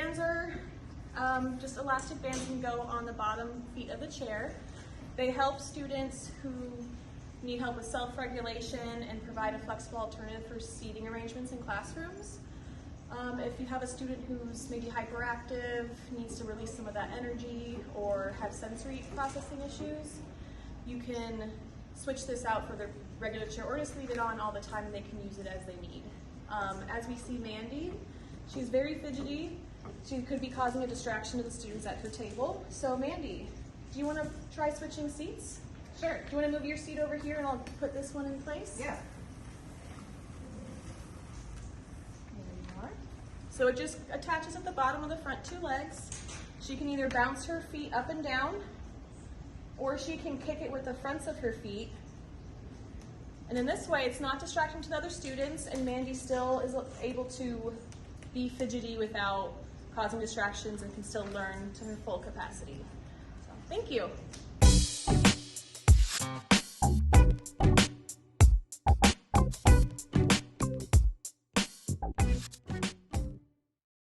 bands are just elastic bands can go on the bottom feet of the chair. They help students who need help with self-regulation and provide a flexible alternative for seating arrangements in classrooms. If you have a student who's maybe hyperactive, needs to release some of that energy, or have sensory processing issues, you can switch this out for their regular chair or just leave it on all the time and they can use it as they need. As we see Mandy, she's very fidgety. She could be causing a distraction to the students at her table. So Mandy, do you want to try switching seats? Sure. Do you want to move your seat over here and I'll put this one in place? Yeah. There you are. So it just attaches at the bottom of the front two legs. She can either bounce her feet up and down, or she can kick it with the fronts of her feet. And in this way, it's not distracting to the other students, and Mandy still is able to be fidgety without causing distractions and can still learn to her full capacity. So, thank you.